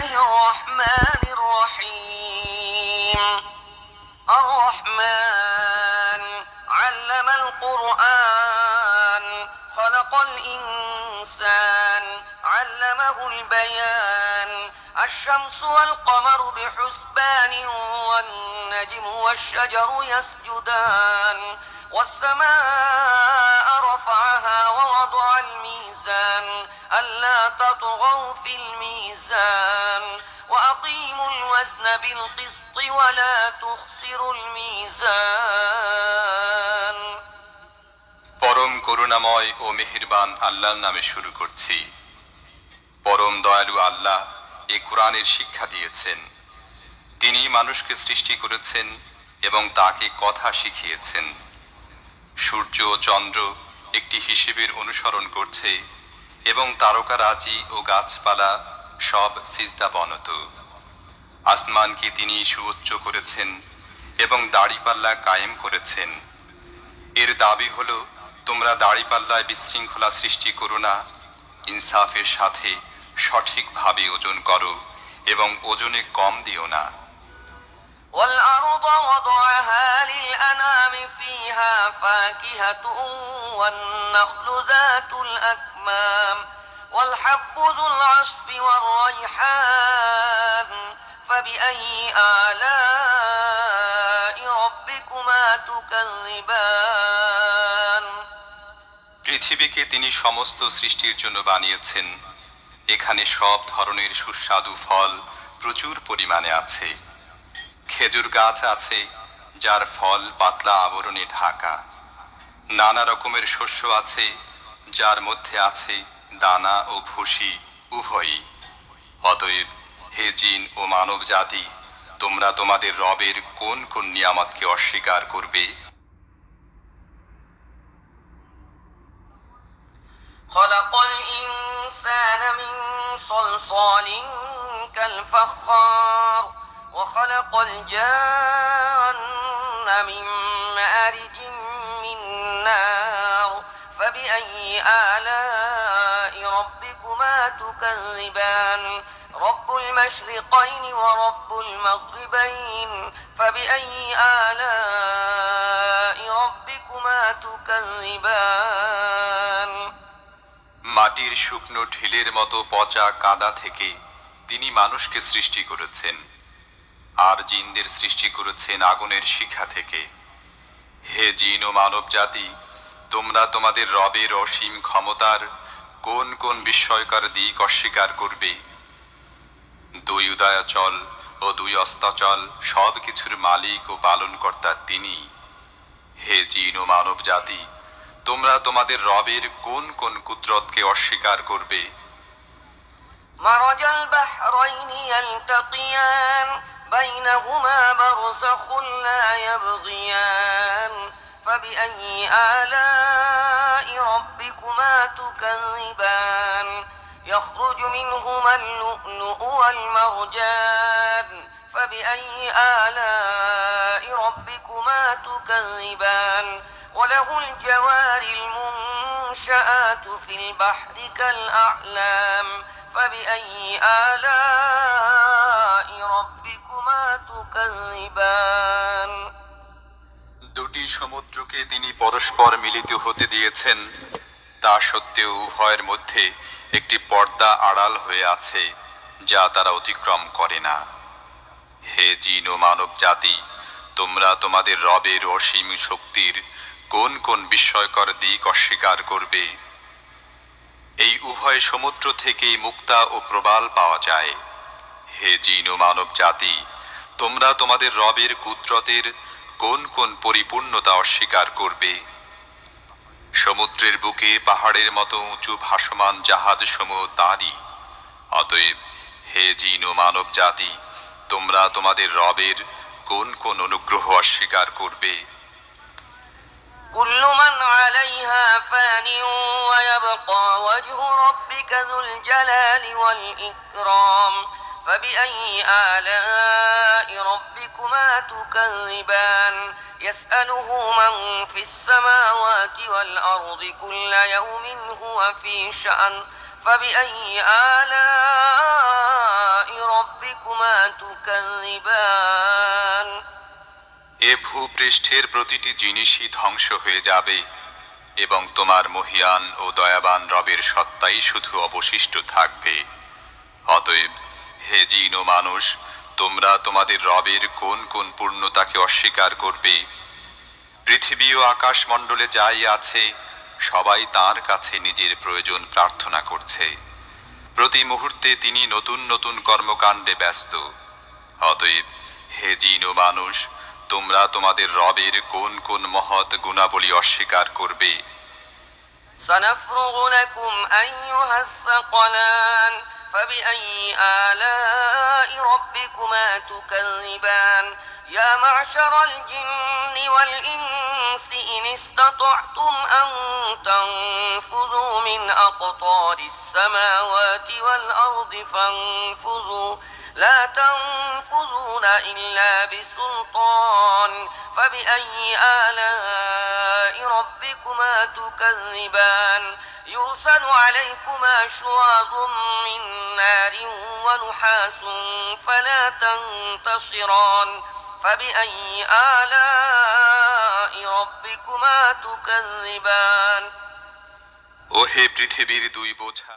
الرحمن الرحيم الرحمن علم القرآن خلق الإنسان علمه البيان الشمس والقمر بحسبان والنجم والشجر يسجدان والسماء رفعها ووضع الميزان ألا تطغوا في الميزان وأقيموا الوزن بالقسط ولا تخسروا الميزان পরম করুণাময় ও মেহেরবান আল্লাহর নামে শুরু করছি। পরম দয়ালু আল্লাহ এই কোরআনের শিক্ষা দিয়েছেন। তিনি মানুষকে সৃষ্টি করেছেন এবং তাকে কথা শিখিয়েছেন। সূর্য ও চন্দ্র একটি হিসেবের অনুসরণ করছে এবং তারকারাজি ও গাছপালা সব সিজদাবনত। আসমানকে তিনি সুউচ্চ করেছেন এবং দাড়িপাল্লা কায়েম করেছেন। এর দাবি হলো, তোমরা দাড়িপাল্লায় বিশৃঙ্খলা সৃষ্টি করো না, ইনসাফের সাথে সঠিকভাবে ওজন করো এবং ওজনে কম দিও না। والأرض وضعها للأنام فيها فاكهة والنخل ذات الأكمام والحب ذو العصف والريحان فبأي آلاء ربكما تكذبان পৃথিবীকে তিনি সমস্ত সৃষ্টির জন্য বানিয়েছেন। এখানে সব ধরনের সুস্বাদু ফল প্রচুর পরিমাণে আছে। খেজুর গাছ আছে যার ফল পাতলা আবরণে ঢাকা। নানা রকমের শস্য আছে যার মধ্যে আছে দানা ও ভুসি উভয়ই। অতএব হে জিন ও মানব জাতি, তোমরা তোমাদের রবের কোন কোন নিয়ামতকে অস্বীকার করবে? خلق الإنسان من صلصال كالفخار وخلق الجان من مارج من نار فبأي آلاء ربكما تكذبان رب المشرقين ورب المغربين فبأي آلاء ربكما تكذبان মাটির শুকনো ঢিলের মতো পচা কাদা থেকে তিনি মানুষকে সৃষ্টি করেছেন, আর জিনদের সৃষ্টি করেছেন আগুনের শিখা থেকে। হে জিন ও মানব জাতি, তোমরা তোমাদের রবের অসীম ক্ষমতার কোন কোন বিস্ময়কর দিক অস্বীকার করবে? দুই উদয়াচল ও দুই অস্তাচল সব কিছুর মালিক ও পালনকর্তা তিনি। হে জিন ও মানব জাতি, তোমরা তোমাদের রবের কোন কোন কুদরতকে অস্বীকার করবে? مرج البحرين يلتقيان بينهما برزخ لا يبغيان فبأي آلاء ربكما تكذبان يخرج منهما اللؤلؤ والمرجان فبأي آلاء ربكما تكذبان وله الجوار المنشآت في البحر كالأعلام فبأي آلاء ربكما تكذبان দুটি সমুদ্রকে তিনি পরস্পর মিলিত হতে দিয়েছেন, তা সত্ত্বেও উভয়ের মধ্যে একটি পর্দা আড়াল হয়ে আছে যা তারা অতিক্রম করে না। হে জিন ও মানব জাতি, তোমরা তোমাদের রবের অসীম শক্তির কোন কোন বিস্ময়কর দিক অস্বীকার করবে? এই উভয় সমুদ্র থেকেই মুক্তা ও প্রবাল পাওয়া যায়। হে জিন ও মানব জাতি, তোমরা তোমাদের রবের কুদরতের কোন কোন পরিপূর্ণতা অস্বীকার করবে? সমুদ্রের বুকে পাহাড়ের মতো উঁচু ভাসমান জাহাজ সমূহ তাঁরই। অতএব হে জিন ও মানব জাতি, তোমরা তোমাদের রবের কোন কোন অনুগ্রহ অস্বীকার করবে? كل من عليها فان ويبقى وجه ربك ذو الجلال والإكرام فبأي آلاء ربكما تكذبان يسأله من في السماوات والأرض كل يوم هو في شأن فبأي آلاء ربكما تكذبان এ ভূপৃষ্ঠের প্রতিটি জিনিসই ধ্বংস হয়ে যাবে এবং তোমার মহিয়ান ও দয়াবান রবের সত্তাই শুধু অবশিষ্ট থাকবে। অতএব হে জিন ও মানুষ, তোমরা তোমাদের রবের কোন কোন পূর্ণতাকে অস্বীকার করবে? পৃথিবী ও আকাশমণ্ডলে যাই আছে সবাই তাঁর কাছে নিজের প্রয়োজন প্রার্থনা করছে। প্রতি মুহূর্তে তিনি নতুন নতুন কর্মকাণ্ডে ব্যস্ত। অতএব হে জিন ও মানুষ, তোমরা তোমাদের রবের কোন কোন মহৎ গুণাবলী অস্বীকার করবে? سنفرغ لكم أيها الثقلان فبأي آلاء ربكما تكذبان يا معشر الجن والإنس إن استطعتم أن تنفذوا من أقطار السماوات والأرض فانفذوا لا تنفذون إلا بسلطان فبأي آلاء ربكما تكذبان يرسل عليكما شواظ من نار ونحاس فلا تنتصران فبأي آلاء ربكما تكذبان ও হে পৃথিবীর দুই বোঝা